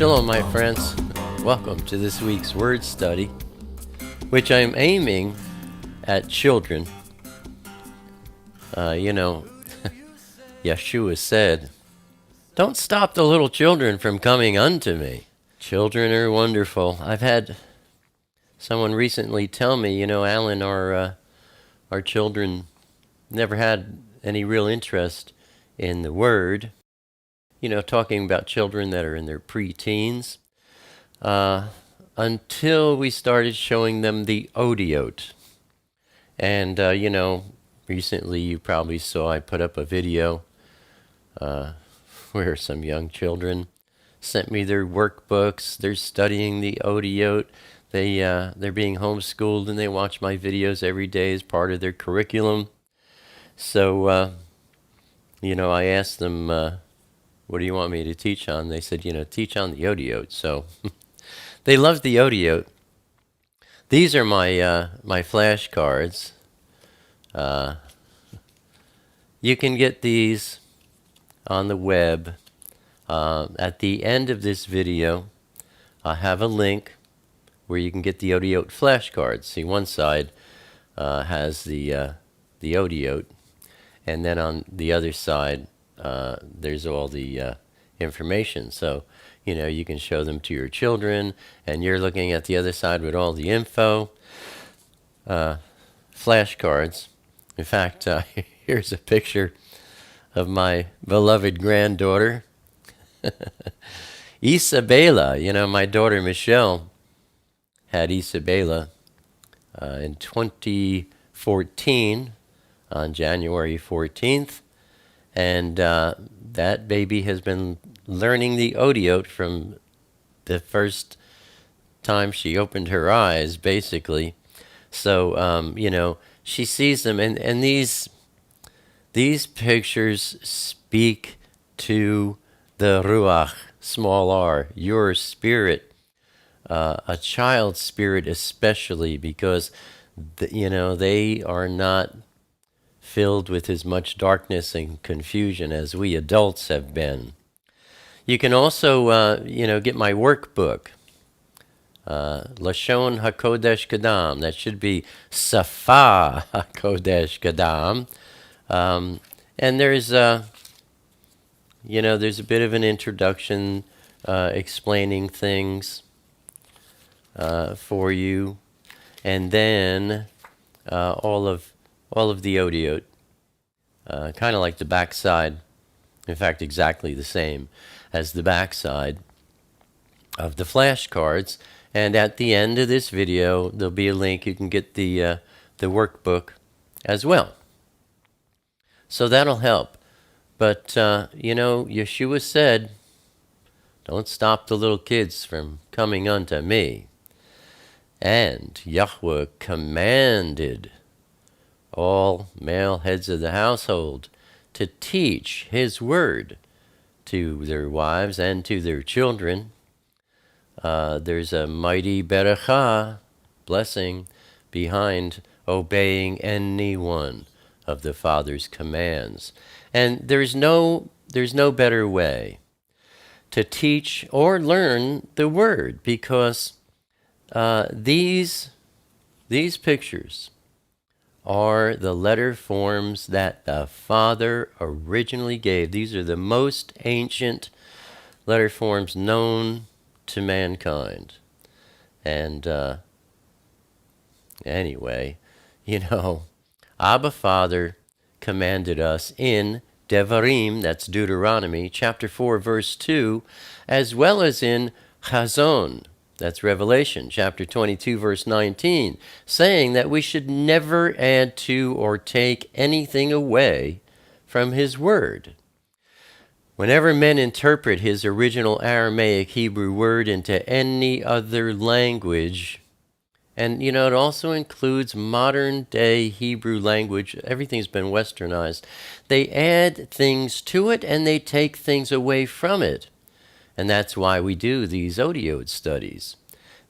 Shalom, my friends. Welcome to this week's word study, which I'm aiming at children. Yeshua said, "Don't stop the little children from coming unto me." Children are wonderful. I've had someone recently tell me, Alan, our children never had any real interest in the word. Talking about children that are in their pre-teens, until we started showing them the Otiot. And, recently you probably saw I put up a video where some young children sent me their workbooks. They're studying the Otiot. They're being homeschooled, and they watch my videos every day as part of their curriculum. So, I asked them, what do you want me to teach on? They said, teach on the Otiot. So they love the Otiot. These are my flashcards. You can get these on the web. At the end of this video, I have a link where you can get the Otiot flashcards. See, one side has the Otiot, and then on the other side, there's all the information. So, you can show them to your children, and you're looking at the other side with all the info. Flashcards. In fact, here's a picture of my beloved granddaughter, Isabella. My daughter Michelle had Isabella in 2014 on January 14th. And that baby has been learning the Otiot from the first time she opened her eyes, basically. So, she sees them, and these pictures speak to the Ruach, small r, your spirit, a child's spirit especially, because, they are not filled with as much darkness and confusion as we adults have been. You can also, get my workbook, Lashon HaKodesh Kadam. That should be Safa HaKodesh Kadam. And there's a bit of an introduction explaining things for you, and then all of the Otiot, kind of like the backside, in fact, exactly the same as the backside of the flashcards. And at the end of this video, there'll be a link. You can get the workbook as well. So that'll help. But, Yeshua said, "Don't stop the little kids from coming unto me." And Yahuah commanded all male heads of the household to teach his word to their wives and to their children. There's a mighty beracha, blessing, behind obeying any one of the Father's commands. And there's no better way to teach or learn the word, because these pictures are the letter forms that the Father originally gave. These are the most ancient letter forms known to mankind. And anyway, Abba Father commanded us in Devarim, that's Deuteronomy, chapter 4, verse 2, as well as in Azon, that's Revelation, chapter 22, verse 19, saying that we should never add to or take anything away from his word. Whenever men interpret his original Aramaic Hebrew word into any other language, and, it also includes modern-day Hebrew language, everything's been westernized, they add things to it and they take things away from it. And that's why we do these Otiot studies.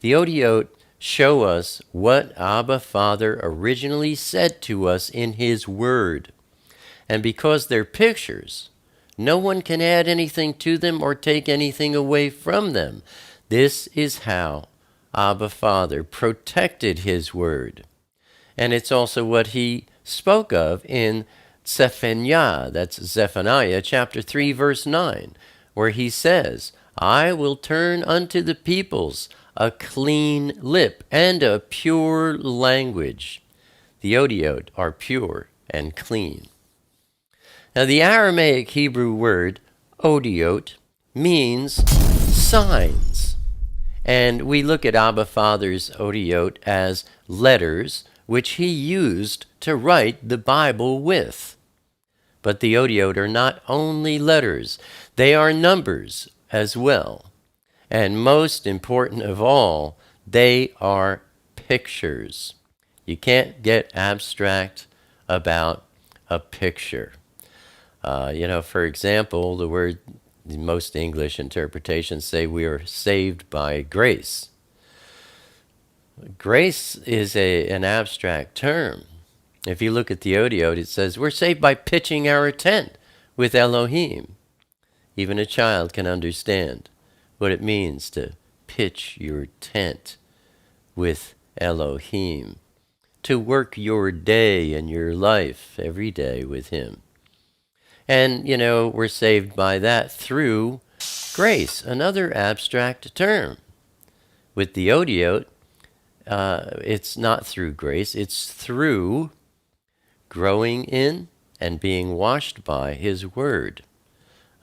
The Otiot show us what Abba Father originally said to us in his word. And because they're pictures, No one can add anything to them or take anything away from them. This is how Abba Father protected his word. And it's also what he spoke of in Zephaniah, that's Zephaniah chapter 3, verse 9, where he says, I will turn unto the peoples a clean lip and a pure language. The Otiot are pure and clean. Now, the Aramaic Hebrew word Otiot means signs. And we look at Abba Father's Otiot as letters which he used to write the Bible with. But the Otiot are not only letters, they are numbers as well. And most important of all, they are pictures. You can't get abstract about a picture. For example, the word, most English interpretations say we are saved by grace. Grace is an abstract term. If you look at the Otiot, it says we're saved by pitching our tent with Elohim. Even a child can understand what it means to pitch your tent with Elohim, to work your day and your life every day with him. And, we're saved by that through grace, another abstract term. With the Otiot, it's not through grace, it's through growing in and being washed by his word.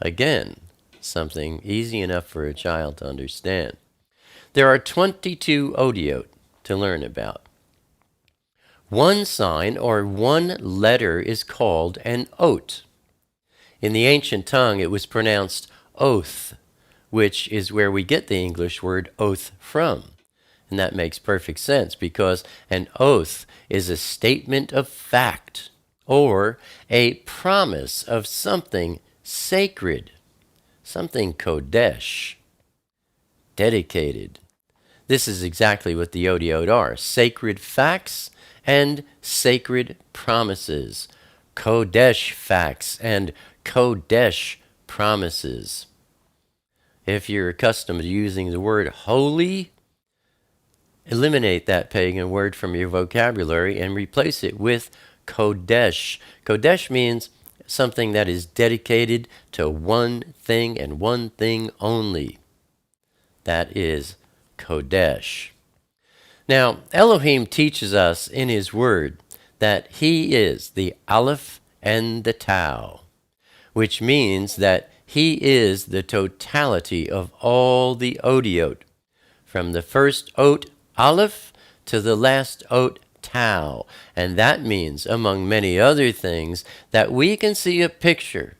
Again, something easy enough for a child to understand. There are 22 Otiot to learn about. One sign or one letter is called an ot. In the ancient tongue, it was pronounced oath, which is where we get the English word oath from. And that makes perfect sense because an oath is a statement of fact or a promise of something sacred, something kodesh, dedicated. This is exactly what the Otiot are, sacred facts and sacred promises, kodesh facts and kodesh promises. If you're accustomed to using the word holy, eliminate that pagan word from your vocabulary and replace it with kodesh. Kodesh means something that is dedicated to one thing and one thing only. That is kodesh. Now, Elohim teaches us in his word that he is the Aleph and the Tau, which means that he is the totality of all the Otiot, from the first ot Aleph to the last ot Tau. And that means, among many other things, that we can see a picture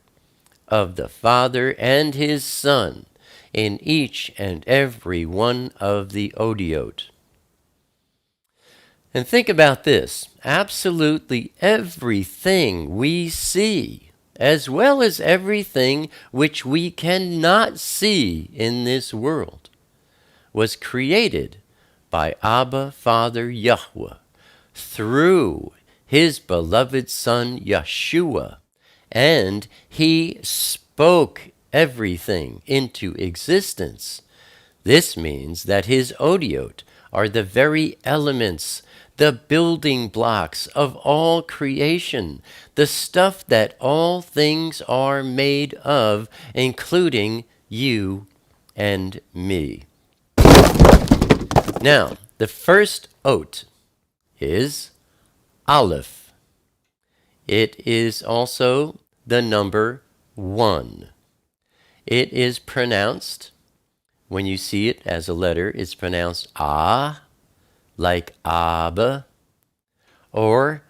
of the Father and his Son in each and every one of the Otiot. And think about this. Absolutely everything we see, as well as everything which we cannot see in this world, was created by Abba Father Yahuah through his beloved Son Yeshua, and he spoke everything into existence. This means that his Otiot are the very elements, the building blocks of all creation, the stuff that all things are made of, including you and me. Now, the first ot is Aleph. It is also the number 1. It is pronounced, when you see it as a letter, it's pronounced ah, like Abba, or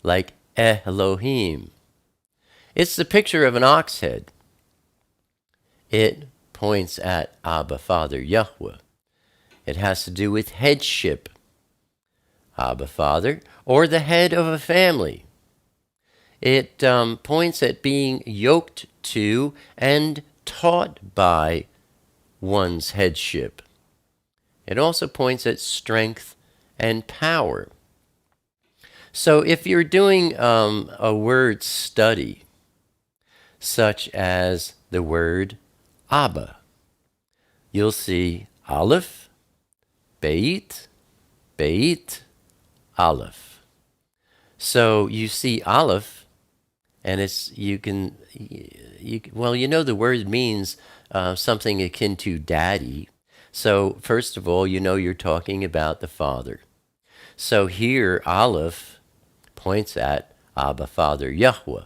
like Elohim. It's the picture of an ox head. It points at Abba Father Yahuah. It has to do with headship. Abba Father, or the head of a family. It points at being yoked to and taught by one's headship. It also points at strength and power. So if you're doing a word study, such as the word Abba. You'll see Aleph, Beit, Beit, Aleph. So you see Aleph, and well, you know the word means something akin to daddy. So first of all, you know you're talking about the Father. So here, Aleph points at Abba, Father, Yahuah.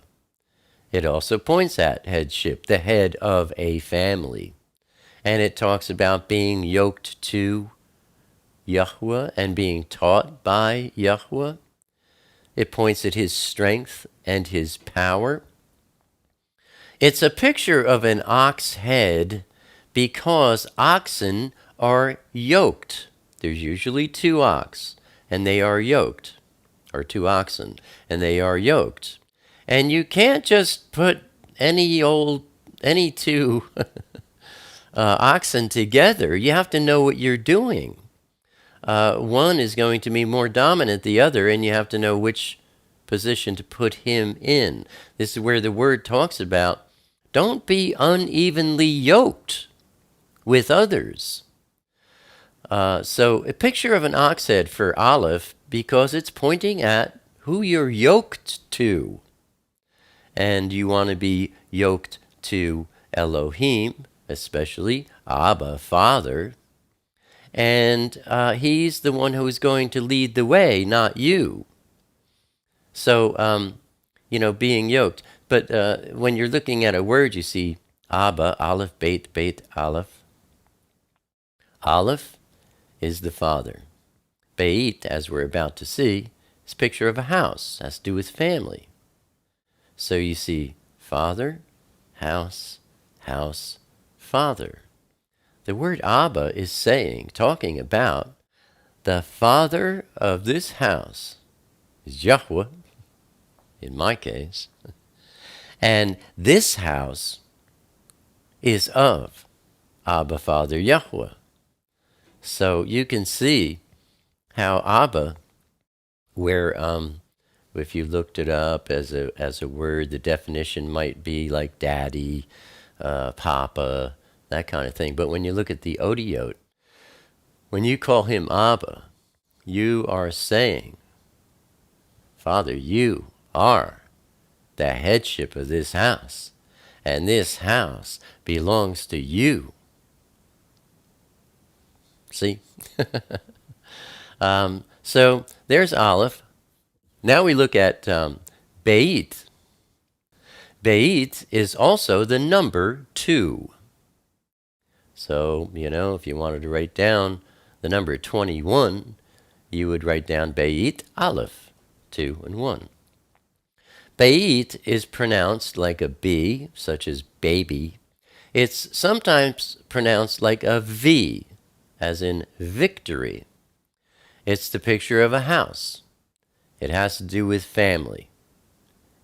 It also points at headship, the head of a family. And it talks about being yoked to Yahuah and being taught by Yahuah. It points at his strength and his power. It's a picture of an ox head because oxen are yoked. There's usually two ox, and they are yoked, or two oxen, and they are yoked. And you can't just put any two oxen together. You have to know what you're doing. One is going to be more dominant than the other, and you have to know which position to put him in. This is where the word talks about don't be unevenly yoked with others. So a picture of an ox head for Aleph because it's pointing at who you're yoked to. And you want to be yoked to Elohim, especially Abba, Father. And he's the one who is going to lead the way, not you. So, being yoked. But when you're looking at a word, you see Abba, Aleph, Beit, Beit, Aleph. Aleph is the Father. Beit, as we're about to see, is a picture of a house. Has to do with family. So you see Father, house, house, Father. The word Abba is talking about the Father of this house is Yahuah, in my case. And this house is of Abba, Father, Yahuah. So you can see how Abba, where if you looked it up as a word, the definition might be like daddy, papa, that kind of thing. But when you look at the Otiot, when you call him Abba, you are saying, Father, you are the headship of this house, and this house belongs to you. See? So there's Aleph. Now we look at Beit. Beit is also the number 2. So, if you wanted to write down the number 21, you would write down Beit Aleph, 2 and 1. Beit is pronounced like a B, such as baby. It's sometimes pronounced like a V, as in victory. It's the picture of a house. It has to do with family.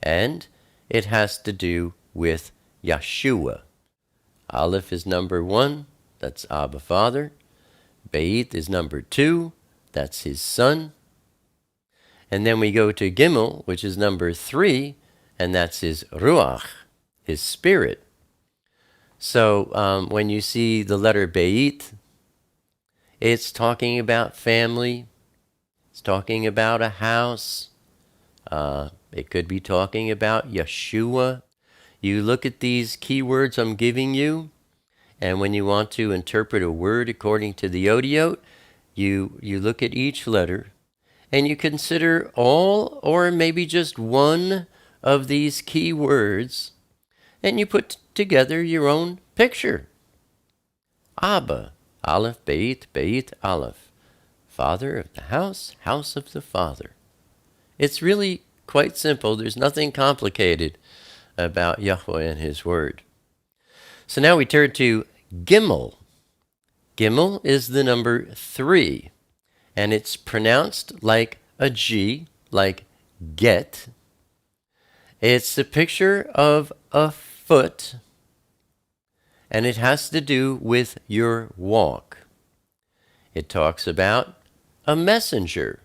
And it has to do with Yeshua. Aleph is number 1, that's Abba, Father. Beit is number 2, that's his son. And then we go to Gimel, which is number 3, and that's his Ruach, his spirit. So when you see the letter Beit, it's talking about family. It's talking about a house. It could be talking about Yeshua. You look at these keywords I'm giving you, and when you want to interpret a word according to the Otiot, you look at each letter, and you consider all or maybe just one of these key words, and you put together your own picture. Abba, Aleph, Beit, Beit, Aleph. Father of the house, house of the Father. It's really quite simple. There's nothing complicated about Yahuah and his word. So now we turn to Gimel. Gimel is the number 3, and it's pronounced like a G, like get. It's the picture of a foot, and it has to do with your walk. It talks about a messenger.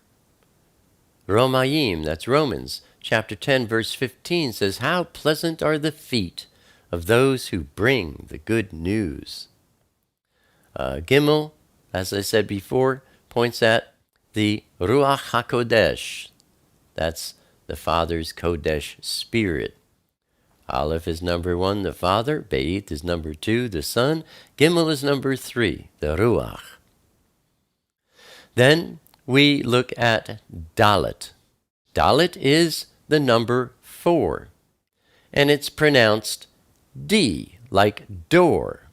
Romayim, that's Romans, chapter 10, verse 15 says, how pleasant are the feet of those who bring the good news. Gimel, as I said before, points at the Ruach HaKodesh. That's the Father's Kodesh Spirit. Aleph is number 1, the Father. Beit is number 2, the Son. Gimel is number 3, the Ruach. Then we look at Dalet. Dalet is the number 4, and it's pronounced D, like door.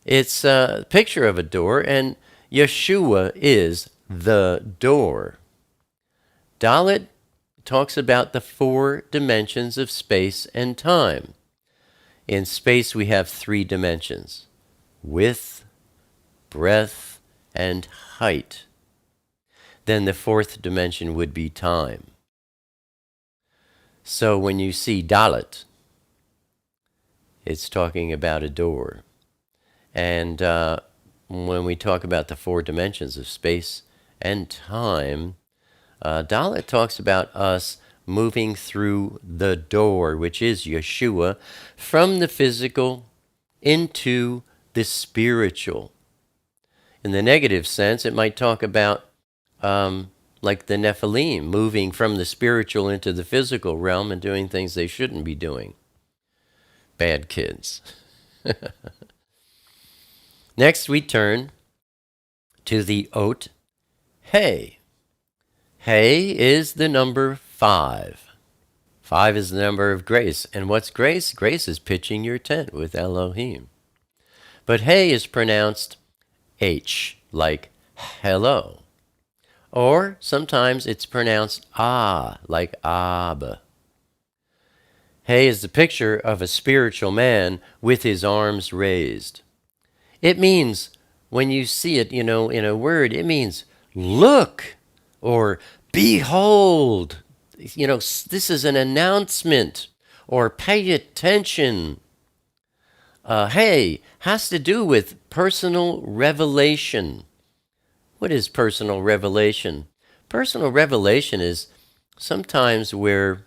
It's a picture of a door, and Yeshua is the door. Dalet talks about the 4 dimensions of space and time. In space, we have 3 dimensions: width, breadth, and height. Then the 4th dimension would be time. So when you see Dalet, it's talking about a door. And when we talk about the 4 dimensions of space and time, Dalet talks about us moving through the door, which is Yeshua, from the physical into the spiritual. In the negative sense, it might talk about like the Nephilim, moving from the spiritual into the physical realm and doing things they shouldn't be doing. Bad kids. Next, we turn to the Ot Hey. Hey is the number 5. 5 is the number of grace. And what's grace? Grace is pitching your tent with Elohim. But Hey is pronounced H, like hello. Or sometimes it's pronounced Ah, like Abba. Hey is the picture of a spiritual man with his arms raised. It means, when you see it, in a word, it means look or behold. This is an announcement, or pay attention. Hey has to do with personal revelation. What is personal revelation? Personal revelation is sometimes where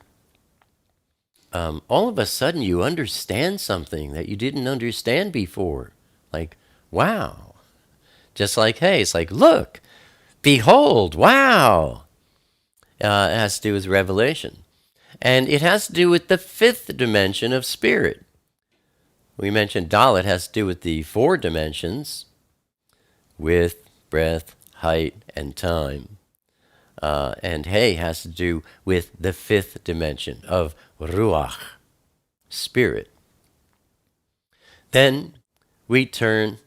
all of a sudden you understand something that you didn't understand before. Like, wow. Just like, hey, it's like, look, behold, wow. It has to do with revelation. And it has to do with the 5th dimension of spirit. We mentioned Dalet has to do with the 4 dimensions, width, breadth, height, and time. And Hey has to do with the 5th dimension of Ruach, spirit. Then we turn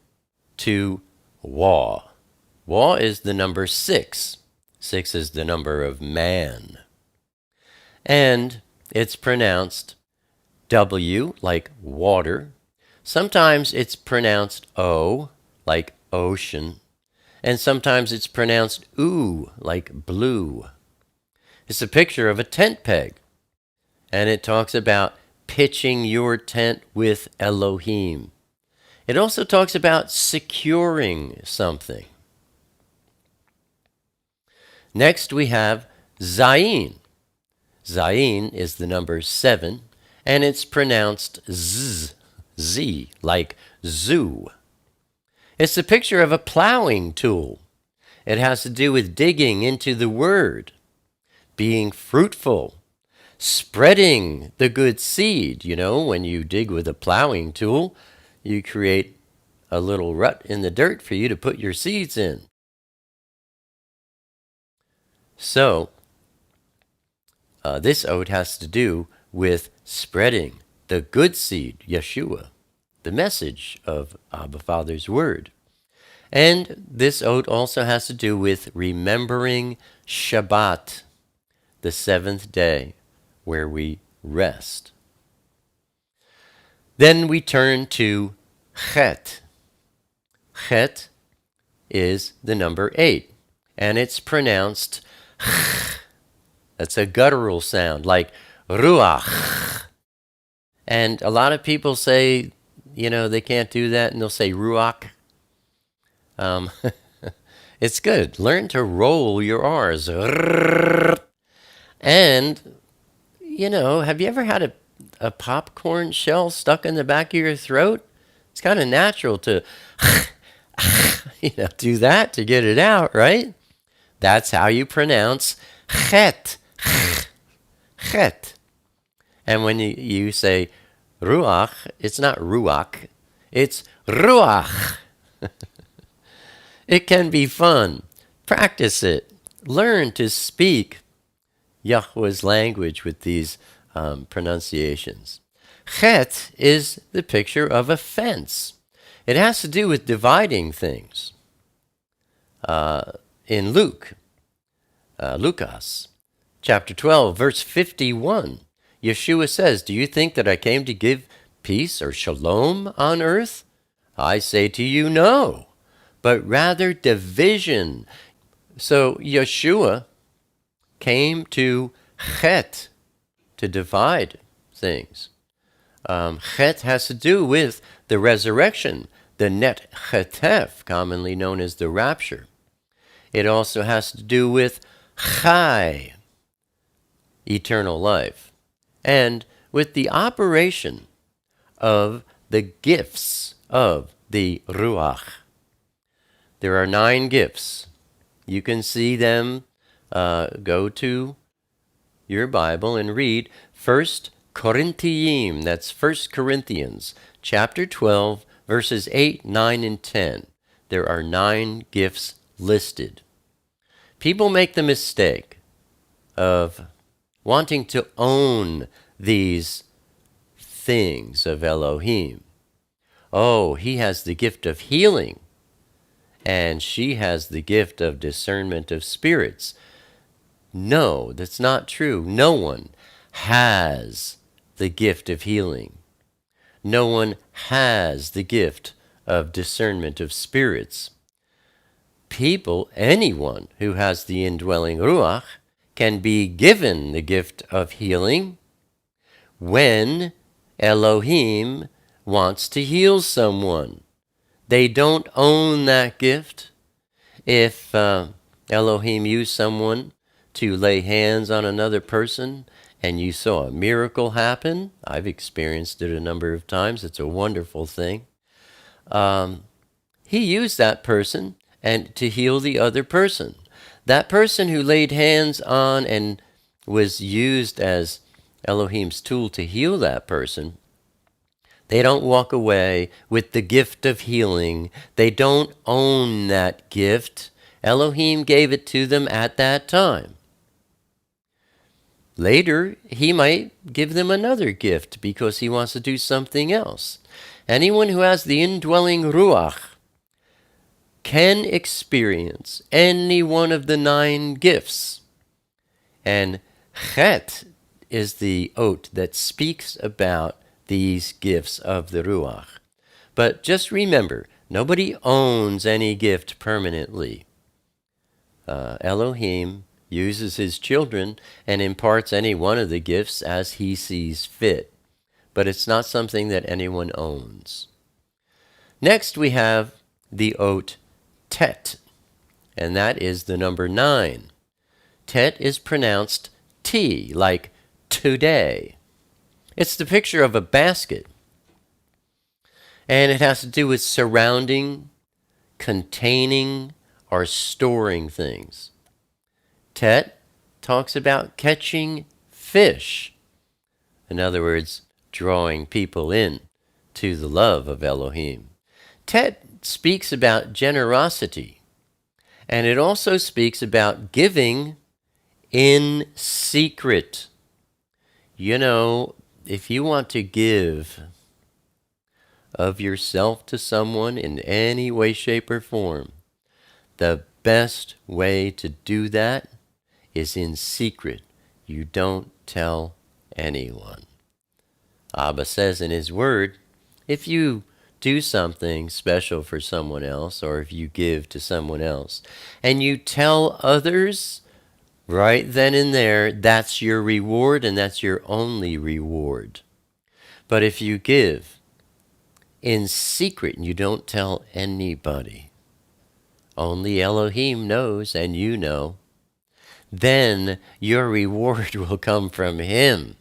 to Wah. Wah is the number 6. 6 is the number of man. And it's pronounced W, like water. Sometimes it's pronounced O, like ocean. And sometimes it's pronounced Oo, like blue. It's a picture of a tent peg. And it talks about pitching your tent with Elohim. It also talks about securing something. Next we have Zayin. Zayin is the number 7, and it's pronounced Z, like zoo. It's a picture of a plowing tool. It has to do with digging into the Word, being fruitful, spreading the good seed. When you dig with a plowing tool, you create a little rut in the dirt for you to put your seeds in. So, this ode has to do with spreading the good seed, Yeshua, the message of Abba Father's Word. And this ode also has to do with remembering Shabbat, the 7th day, where we rest. Then we turn to Chet. Chet is the number 8, and it's pronounced that's a guttural sound, like Ruach. And a lot of people say, they can't do that, and they'll say Ruach. It's good. Learn to roll your R's. And, have you ever had a popcorn shell stuck in the back of your throat? It's kind of natural to, do that to get it out, right? That's how you pronounce chet. Chet. And when you say ruach, it's not ruach, it's ruach. It can be fun. Practice it. Learn to speak Yahuah's language with these pronunciations. Chet is the picture of a fence. It has to do with dividing things. In Lucas, chapter 12, verse 51, Yeshua says, "Do you think that I came to give peace or shalom on earth? I say to you, no, but rather division." So Yeshua came to chet, to divide things. Chet has to do with the resurrection, the net chetef, commonly known as the rapture. It also has to do with chai, eternal life, and with the operation of the gifts of the Ruach. There are 9 gifts. You can see them. Go to your Bible and read 1 Corinthians, that's 1 Corinthians, chapter 12, verses 8, 9, and 10. There are 9 gifts listed. People make the mistake of wanting to own these things of Elohim. Oh, he has the gift of healing, and she has the gift of discernment of spirits. No, that's not true. No one has the gift of healing. No one has the gift of discernment of spirits. People, anyone who has the indwelling Ruach, can be given the gift of healing when Elohim wants to heal someone. They don't own that gift. If Elohim used someone to lay hands on another person and you saw a miracle happen, I've experienced it a number of times, it's a wonderful thing. He used that person and to heal the other person. That person who laid hands on and was used as Elohim's tool to heal that person, they don't walk away with the gift of healing. They don't own that gift. Elohim gave it to them at that time. Later, he might give them another gift because he wants to do something else. Anyone who has the indwelling Ruach can experience any one of the 9 gifts. And Chet is the oat that speaks about these gifts of the Ruach. But just remember, nobody owns any gift permanently. Elohim uses his children and imparts any one of the gifts as he sees fit. But it's not something that anyone owns. Next we have the oat Tet, and that is the number 9. Tet is pronounced T, like today. It's the picture of a basket. And it has to do with surrounding, containing, or storing things. Tet talks about catching fish. In other words, drawing people in to the love of Elohim. Tet speaks about generosity. And it also speaks about giving in secret. You know, if you want to give of yourself to someone in any way, shape, or form, the best way to do that is in secret. You don't tell anyone. Abba says in his word, if you do something special for someone else, or if you give to someone else, and you tell others right then and there, that's your reward, and that's your only reward. But if you give in secret and you don't tell anybody, only Elohim knows and you know, then your reward will come from him.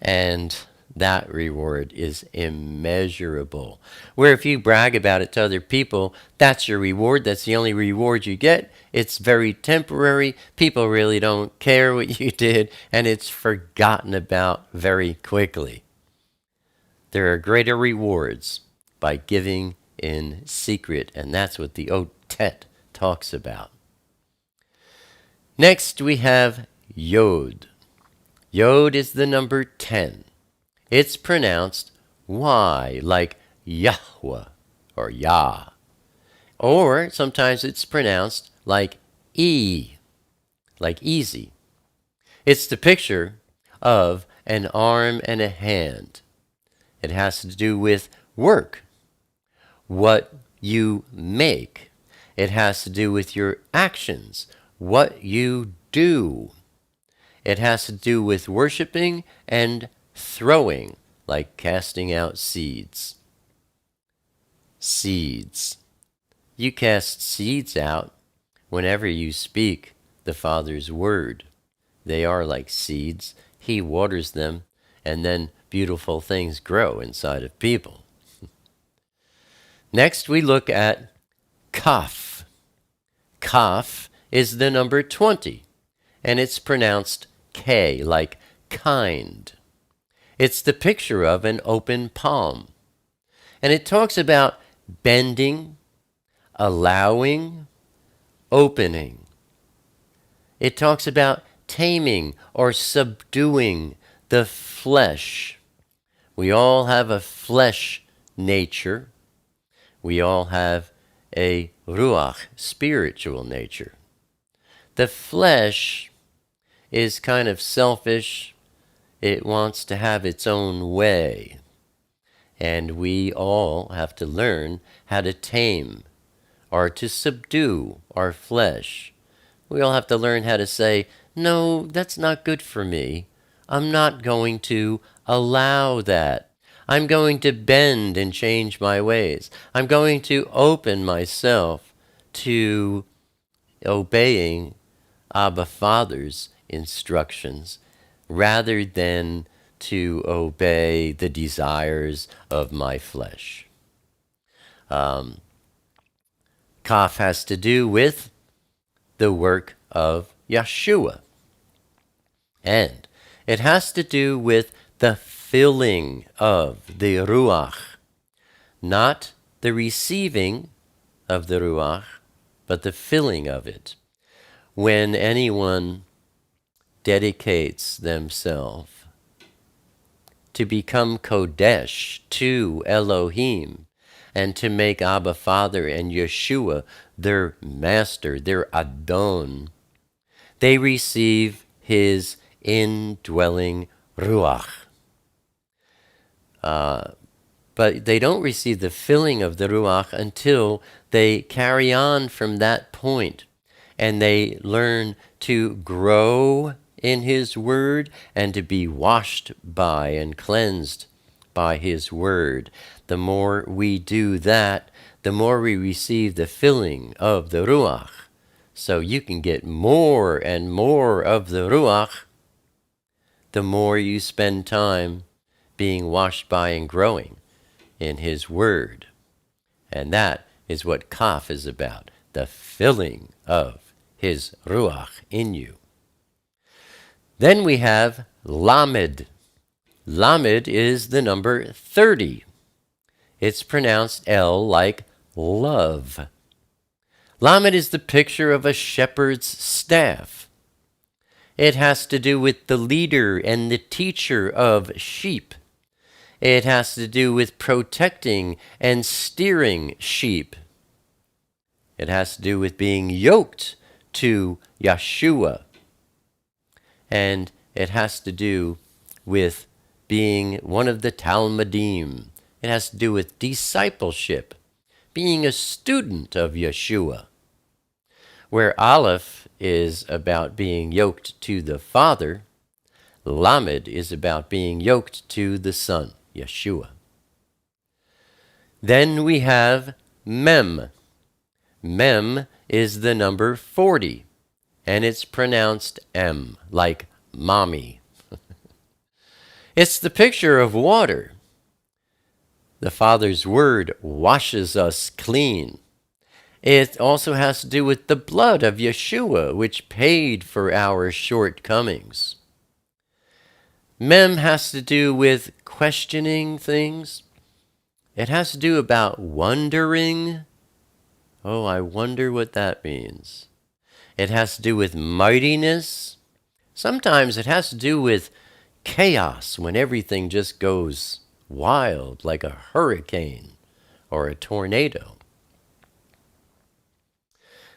And that reward is immeasurable. Where if you brag about it to other people, that's your reward. That's the only reward you get. It's very temporary. People really don't care what you did, and it's forgotten about very quickly. There are greater rewards by giving in secret, and that's what the Otiot talks about. Next we have Yod. Yod is the number 10. It's pronounced Y, like Yahuah or Yah. Or sometimes it's pronounced like E, like easy. It's the picture of an arm and a hand. It has to do with work, what you make. It has to do with your actions, what you do. It has to do with worshiping and throwing, like casting out seeds. Seeds. You cast seeds out whenever you speak the Father's word. They are like seeds. He waters them, and then beautiful things grow inside of people. Next, we look at Kaf. Kaf is the number 20, and it's pronounced K, like kind. It's the picture of an open palm. And it talks about bending, allowing, opening. It talks about taming or subduing the flesh. We all have a flesh nature. We all have a ruach, spiritual nature. The flesh is kind of selfish. It wants to have its own way. And we all have to learn how to tame or to subdue our flesh. We all have to learn how to say, no, that's not good for me. I'm not going to allow that. I'm going to bend and change my ways. I'm going to open myself to obeying Abba Father's instructions rather than to obey the desires of my flesh. Kaf has to do with the work of Yeshua. And it has to do with the filling of the Ruach. Not the receiving of the Ruach, but the filling of it. When anyone dedicates themselves to become Kodesh to Elohim and to make Abba Father and Yeshua their master, their Adon, they receive his indwelling Ruach. But they don't receive the filling of the Ruach until they carry on from that point and they learn to grow in his word and to be washed by and cleansed by his word. The more we do that, the more we receive the filling of the Ruach. So you can get more and more of the Ruach the more you spend time being washed by and growing in his word. And that is what Kaf is about, the filling of his Ruach in you. Then we have Lamed. Lamed is the number 30. It's pronounced L like love. Lamed is the picture of a shepherd's staff. It has to do with the leader and the teacher of sheep. It has to do with protecting and steering sheep. It has to do with being yoked to Yeshua. And it has to do with being one of the Talmudim. It has to do with discipleship, being a student of Yeshua. Where Aleph is about being yoked to the Father, Lamed is about being yoked to the Son, Yeshua. Then we have Mem. Mem is the number 40, and it's pronounced M, like mommy. It's the picture of water. The Father's word washes us clean. It also has to do with the blood of Yeshua, which paid for our shortcomings. Mem has to do with questioning things. It has to do about wondering. Oh, I wonder what that means. It has to do with mightiness. Sometimes it has to do with chaos, when everything just goes wild, like a hurricane or a tornado.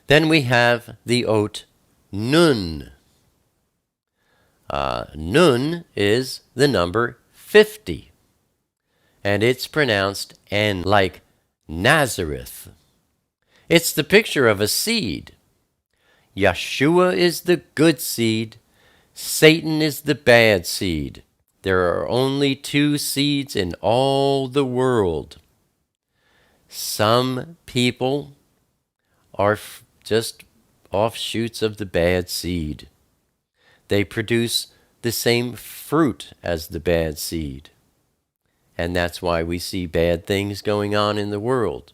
Then we have the oat nun. Nun is the number 50, and it's pronounced N, like Nazareth. It's the picture of a seed. Yeshua is the good seed. Satan is the bad seed. There are only two seeds in all the world. Some people are just offshoots of the bad seed. They produce the same fruit as the bad seed. And that's why we see bad things going on in the world.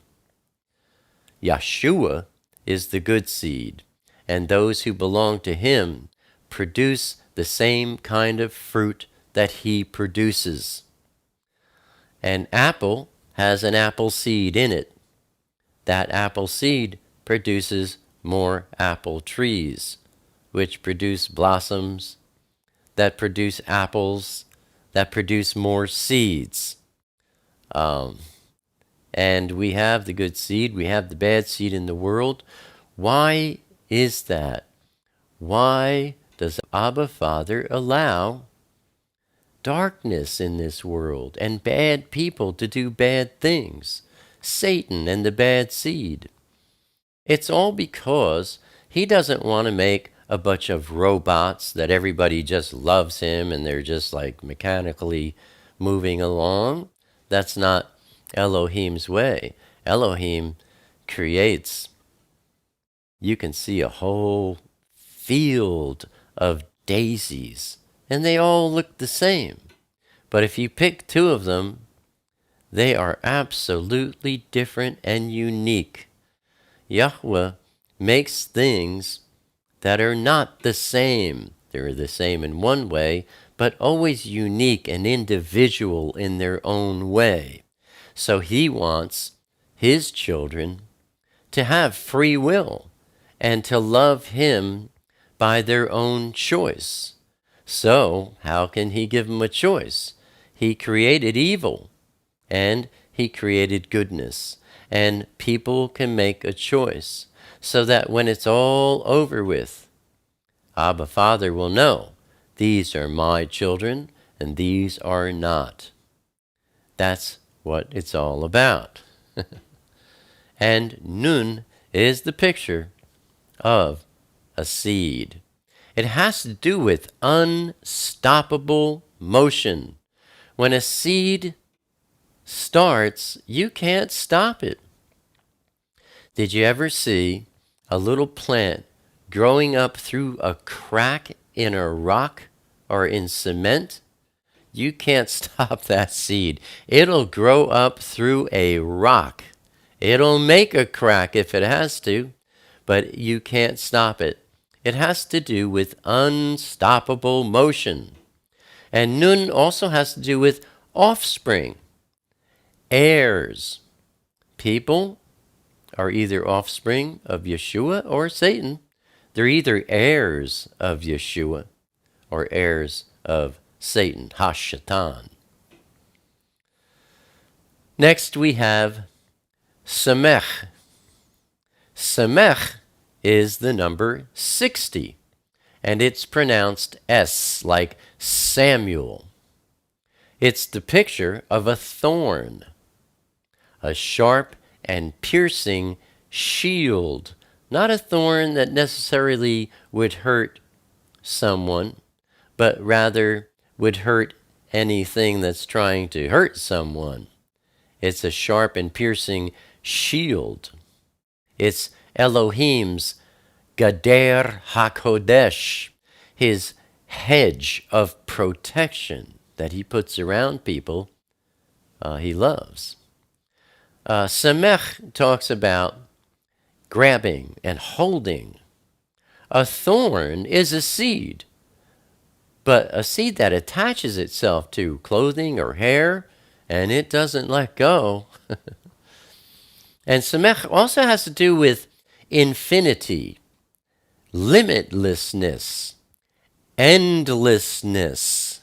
Yeshua is the good seed, and those who belong to him produce the same kind of fruit that he produces. An apple has an apple seed in it. That apple seed produces more apple trees, which produce blossoms, that produce apples, that produce more seeds. And we have the good seed, we have the bad seed in the world. Why is that? Why does Abba Father allow darkness in this world and bad people to do bad things? Satan and the bad seed. It's all because he doesn't want to make a bunch of robots that everybody just loves him and they're just like mechanically moving along. That's not Elohim's way. Elohim creates, you can see a whole field of daisies, and they all look the same. But if you pick two of them, they are absolutely different and unique. Yahuah makes things that are not the same. They're the same in one way, but always unique and individual in their own way. So he wants his children to have free will and to love him by their own choice. So how can he give them a choice? He created evil and he created goodness, and people can make a choice so that when it's all over with, Abba Father will know, these are my children and these are not. That's what it's all about. And Nun is the picture of a seed. It has to do with unstoppable motion. When a seed starts, you can't stop it. Did you ever see a little plant growing up through a crack in a rock or in cement? You can't stop that seed. It'll grow up through a rock. It'll make a crack if it has to, but you can't stop it. It has to do with unstoppable motion. And Nun also has to do with offspring, heirs. People are either offspring of Yeshua or Satan. They're either heirs of Yeshua or heirs of Satan, Hashatan. Next we have Samech. Samech is the number 60, and it's pronounced S, like Samuel. It's the picture of a thorn, a sharp and piercing shield, not a thorn that necessarily would hurt someone, but rather would hurt anything that's trying to hurt someone. It's a sharp and piercing shield. It's Elohim's Gader HaKodesh, his hedge of protection. that he puts around people he loves. Samech talks about grabbing and holding. A thorn is a seed, but a seed that attaches itself to clothing or hair, and it doesn't let go. And samech also has to do with infinity, limitlessness, endlessness.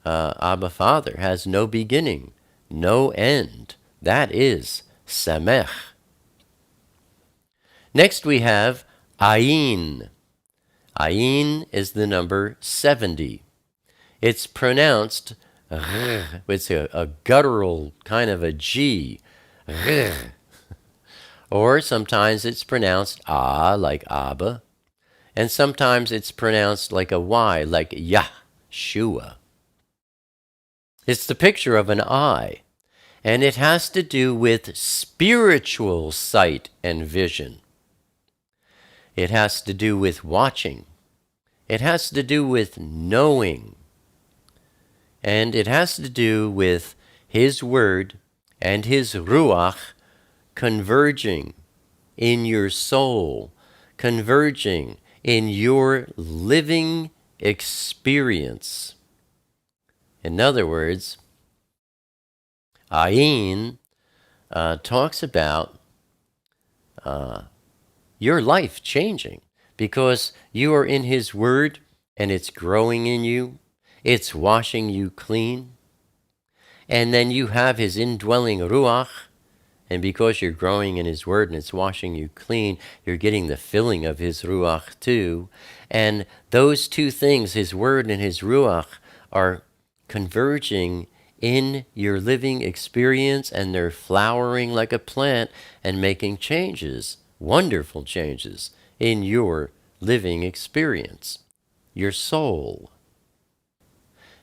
Abba Father has no beginning, no end. That is samech. Next we have ayin. Ayin is the number 70. It's pronounced, it's a guttural kind of a G. Or sometimes it's pronounced ah, like Abba. And sometimes it's pronounced like a Y, like Yahshua. It's the picture of an eye, and it has to do with spiritual sight and vision. It has to do with watching. It has to do with knowing. And it has to do with His Word and His Ruach converging in your soul, converging in your living experience. In other words, Ayin talks about your life changing because you are in His Word and it's growing in you. It's washing you clean. And then you have His indwelling Ruach. And because you're growing in His Word and it's washing you clean, you're getting the filling of His Ruach too. And those two things, His Word and His Ruach, are converging in your living experience, and they're flowering like a plant and making changes, wonderful changes, in your living experience, your soul.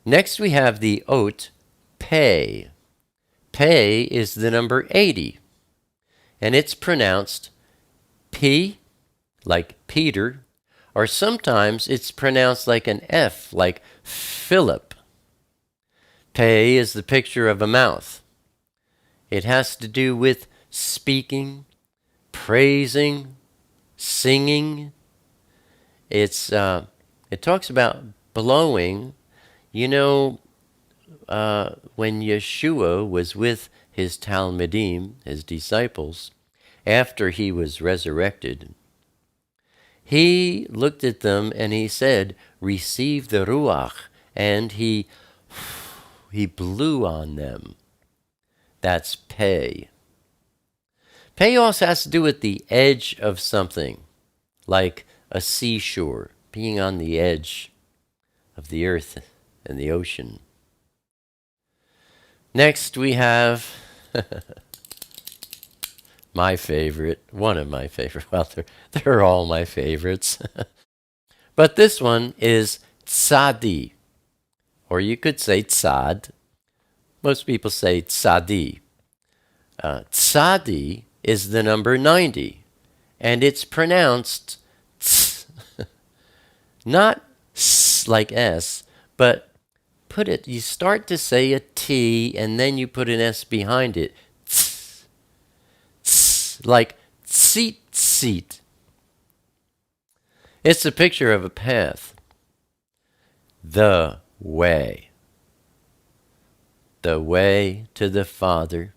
Next we have the ot, pei. Pei is the number 80, and it's pronounced P, like Peter, or sometimes it's pronounced like an F, like Philip. Pei is the picture of a mouth. It has to do with speaking, praising, singing. It talks about blowing. You know, when Yeshua was with his Talmidim, his disciples, after he was resurrected, he looked at them and he said, receive the Ruach, and he blew on them. That's pei. Pei also has to do with the edge of something, like a seashore, being on the edge of the earth and the ocean. Next we have my favorite, one of my favorite, well, they're all my favorites. But this one is tzadi, or you could say tzad. Most people say tzadi. Tzadi is the number 90, and it's pronounced tz, not s like S, but you start to say a T and then you put an S behind it. Tz, tz, like seat. It's a picture of a path. The way. The way to the Father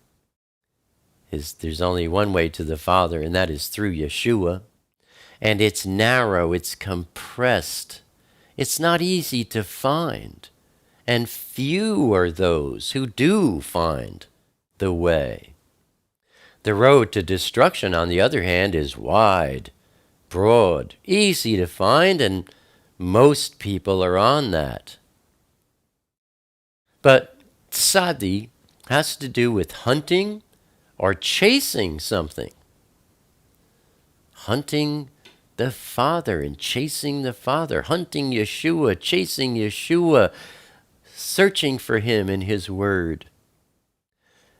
there's only one way to the Father, and that is through Yeshua. And it's narrow, it's compressed. It's not easy to find. And few are those who do find the way. The road to destruction, on the other hand, is wide, broad, easy to find, and most people are on that. But tzadi has to do with hunting or chasing something. Hunting the Father and chasing the Father. Hunting Yeshua, chasing Yeshua, searching for Him in His Word.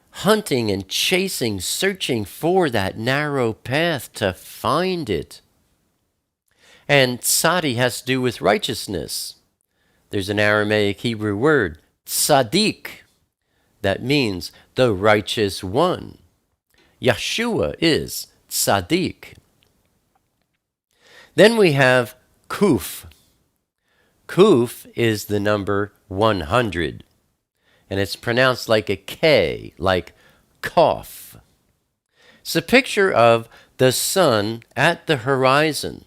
Hunting and chasing, searching for that narrow path to find it. And tzadi has to do with righteousness. there's an Aramaic Hebrew word, tzaddik, that means the righteous one. Yeshua is tzaddik. Then we have kuf. Kuf is the number 100, and it's pronounced like a K, like kof. It's a picture of the sun at the horizon.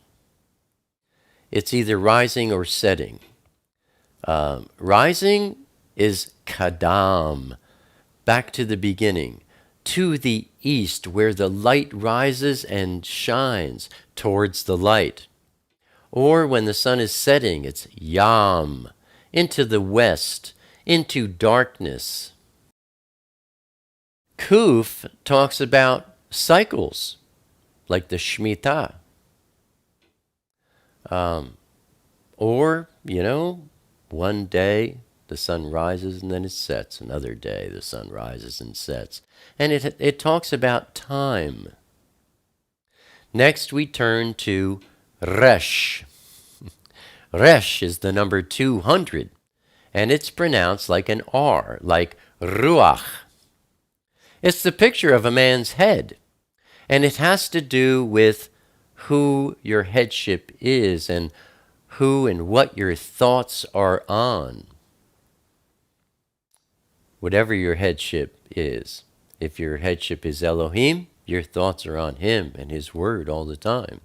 It's either rising or setting. Rising is kadam, back to the beginning, to the east, where the light rises and shines towards the light. Or when the sun is setting, it's yam, into the west, into darkness. Kuf talks about cycles, like the Shemitah. Or, one day the sun rises and then it sets. Another day the sun rises and sets. And it talks about time. Next we turn to Resh. Resh is the number 200, and it's pronounced like an R, like Ruach. It's the picture of a man's head, and it has to do with who your headship is and who and what your thoughts are on. Whatever your headship is. If your headship is Elohim, your thoughts are on Him and His Word all the time.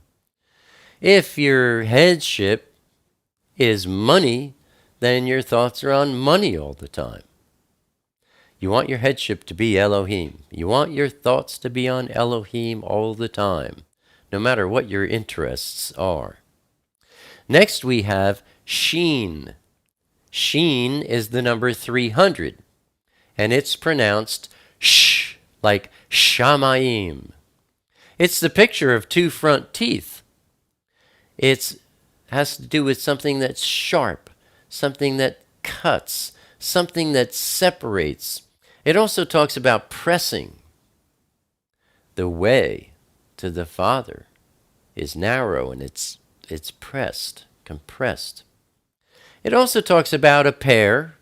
If your headship is money, then your thoughts are on money all the time. You want your headship to be Elohim. You want your thoughts to be on Elohim all the time, no matter what your interests are. Next we have Sheen. Sheen is the number 300, and it's pronounced sh, like shamayim. It's the picture of two front teeth. It has to do with something that's sharp, something that cuts, something that separates. It also talks about pressing. The way to the Father is narrow and it's pressed, compressed. It also talks about a pair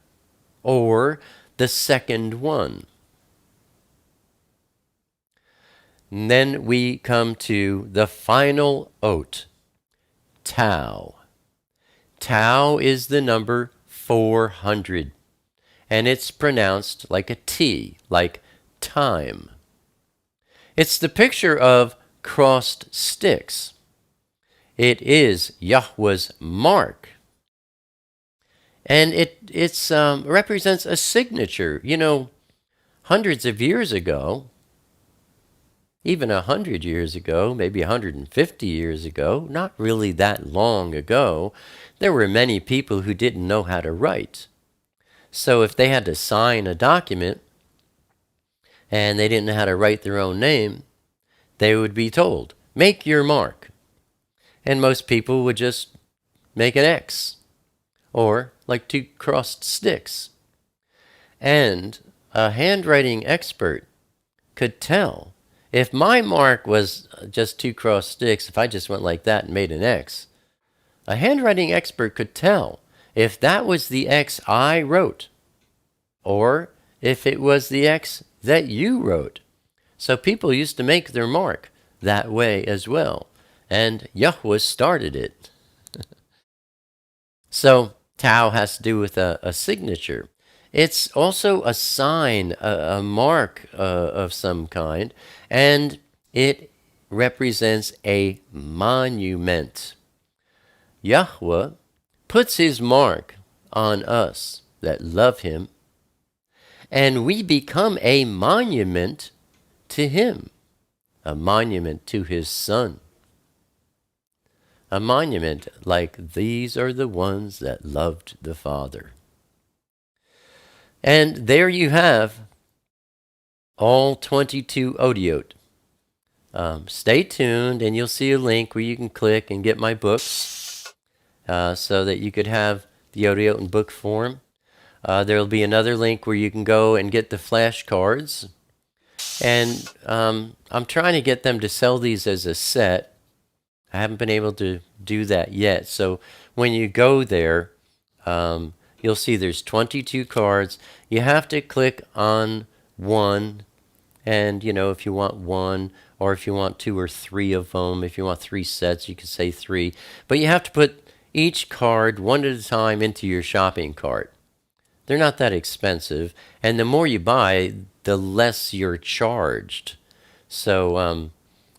or the second one. And then we come to the final oat, Tau. Tau is the number 400, and it's pronounced like a T, like time. It's the picture of crossed sticks. It is Yahweh's mark, and it represents a signature. Hundreds of years ago, even 100 years ago, maybe 150 years ago, not really that long ago, there were many people who didn't know how to write. So if they had to sign a document and they didn't know how to write their own name, they would be told, make your mark. And most people would just make an X, or like two crossed sticks. And a handwriting expert could tell if my mark was just two crossed sticks, if I just went like that and made an X, a handwriting expert could tell if that was the X I wrote, or if it was the X that you wrote. So people used to make their mark that way as well, and Yahuah started it. So Tau has to do with a signature. It's also a sign, a mark of some kind, and it represents a monument. Yahuah puts His mark on us that love Him, and we become a monument to Him, a monument to His Son. A monument like these are the ones that loved the Father. And there you have all 22 Otiot. Stay tuned and you'll see a link where you can click and get my books so that you could have the Otiot in book form. There will be another link where you can go and get the flashcards. And I'm trying to get them to sell these as a set. I haven't been able to do that yet. So when you go there, you'll see there's 22 cards. You have to click on one, and if you want one, or if you want two or three of them, if you want 3 sets, you can say 3. But you have to put each card one at a time into your shopping cart. They're not that expensive, and the more you buy, the less you're charged. So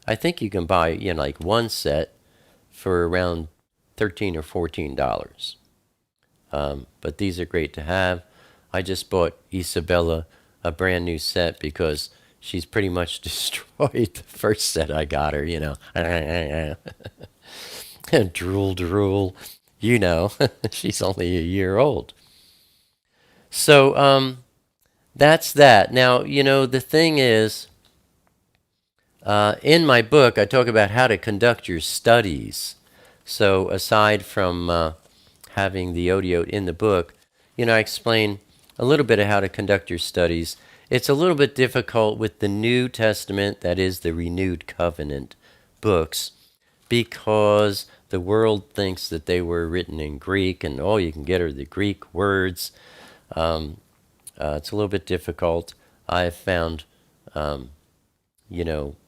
I think you can buy like one set for around $13 or $14. But these are great to have. I just bought Isabella a brand new set because she's pretty much destroyed the first set I got her, drool. She's only a year old. So that's that. Now, the thing is, in my book, I talk about how to conduct your studies. So aside from having the Otiot in the book, I explain a little bit of how to conduct your studies. It's a little bit difficult with the New Testament, that is the Renewed Covenant books, because the world thinks that they were written in Greek, and all you can get are the Greek words. It's a little bit difficult. I've found,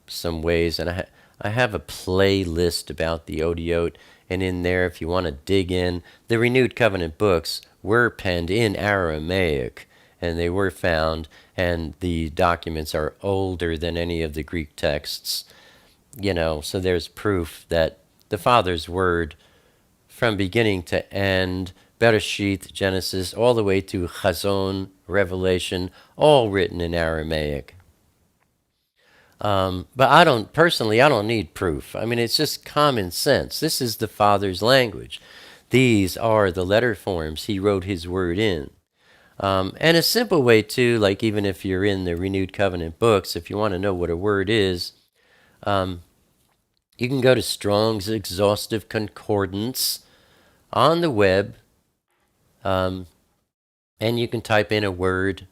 some ways, and I have a playlist about the Otiot, and in there, if you want to dig in, the Renewed Covenant books were penned in Aramaic, and they were found, and the documents are older than any of the Greek texts, so there's proof that the Father's Word, from beginning to end, Bereshith, Genesis, all the way to Azon, Revelation, all written in Aramaic. But I don't need proof. I mean, it's just common sense. This is the Father's language. These are the letter forms He wrote His Word in. And a simple way, too, like even if you're in the Renewed Covenant books, if you want to know what a word is, you can go to Strong's Exhaustive Concordance on the web, and you can type in a word,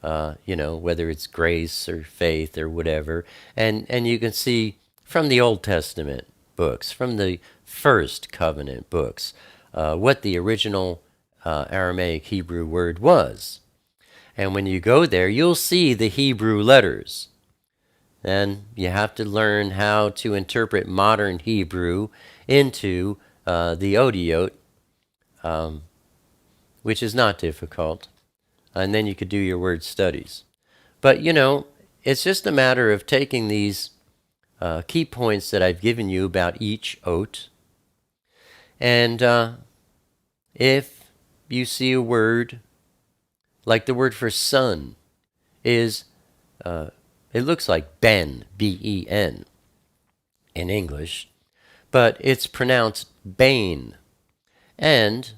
whether it's grace or faith or whatever, and you can see from the Old Testament books, from the First Covenant books, what the original Aramaic Hebrew word was. And when you go there, you'll see the Hebrew letters. And you have to learn how to interpret modern Hebrew into the Otiot, which is not difficult. And then you could do your word studies. But, it's just a matter of taking these key points that I've given you about each ot, and if you see a word, like the word for son is, it looks like ben, B-E-N, in English, but it's pronounced bane. And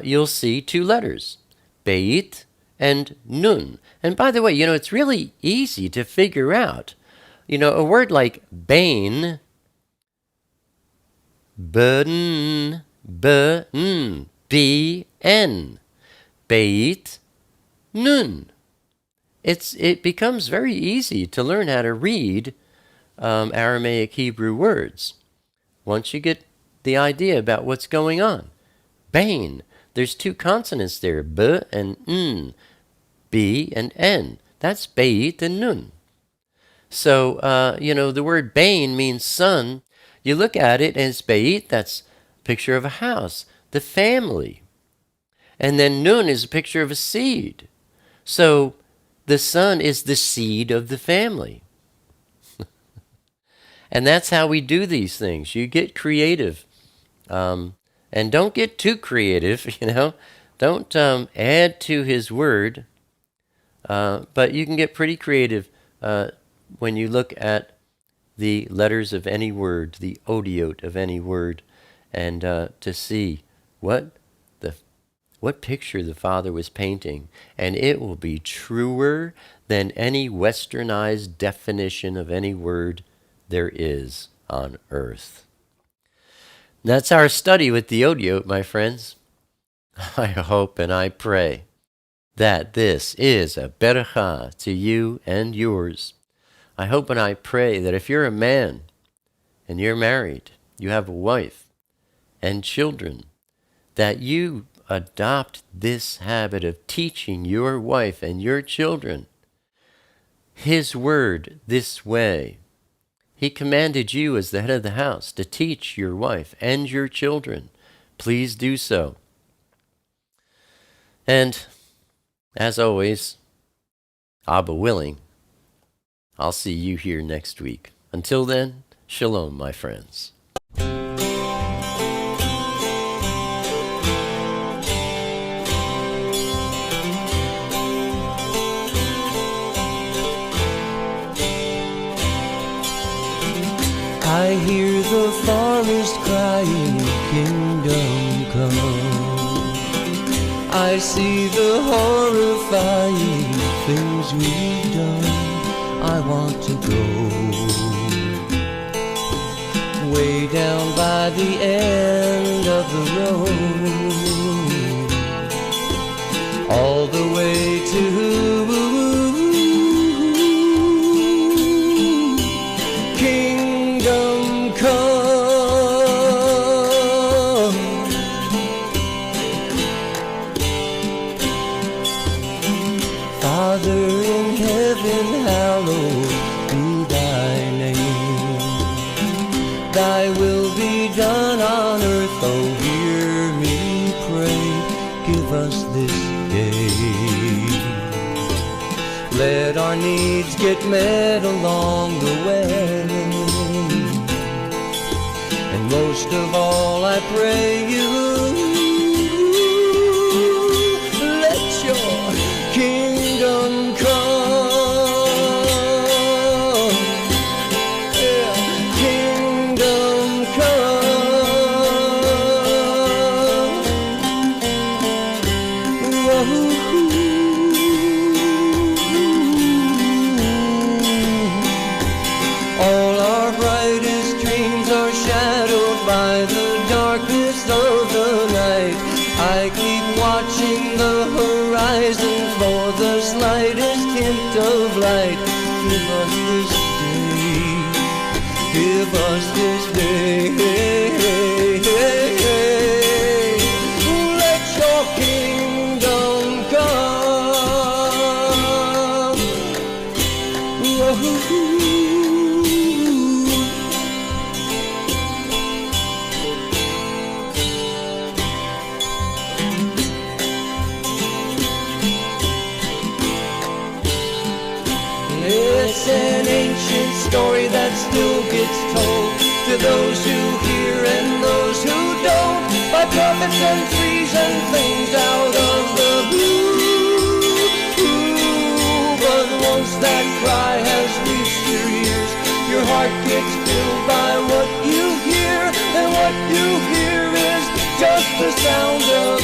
you'll see 2 letters, beit and nun. And by the way, it's really easy to figure out. A word like bane, ben, B-N, beit, nun. It becomes very easy to learn how to read Aramaic Hebrew words once you get the idea about what's going on. Bane, there's 2 consonants there, B and N, B and N. That's beit and nun. So, the word bane means son. You look at it and it's beit, that's a picture of a house, the family. And then nun is a picture of a seed. So the son is the seed of the family. And that's how we do these things. You get creative. And don't get too creative, Don't add to His Word. But you can get pretty creative when you look at the letters of any word, the Otiot of any word, and to see what picture the Father was painting. And it will be truer than any westernized definition of any word there is on earth. That's our study with the Otiot, my friends. I hope and I pray that this is a beracha to you and yours. I hope and I pray that if you're a man and you're married, you have a wife and children, that you adopt this habit of teaching your wife and your children His word this way. He commanded you as the head of the house to teach your wife and your children. Please do so. And as always, Abba willing, I'll see you here next week. Until then, shalom, my friends. I hear the psalmist crying, kingdom come. I see the horrifying things we've done. I want to go way down by the end of the road, all the way to kingdom come. Father in heaven, hallowed be thy name. Thy will be done on earth, oh hear me pray. Give us this day. Let our needs get met along the way. And most of all I pray you, let your kingdom come. Yeah, kingdom come. Whoa. All our brightest dreams are shadowed by the darkness of the night. I keep watching the horizon for the slightest hint of light. Give us this day, give us this day. Let your kingdom come. Whoa. It's an ancient story that still gets told to those who hear and those who don't, by prophets and trees and things out of the blue. But once that cry has reached your ears, your heart gets filled by what you hear, and what you hear is just the sound of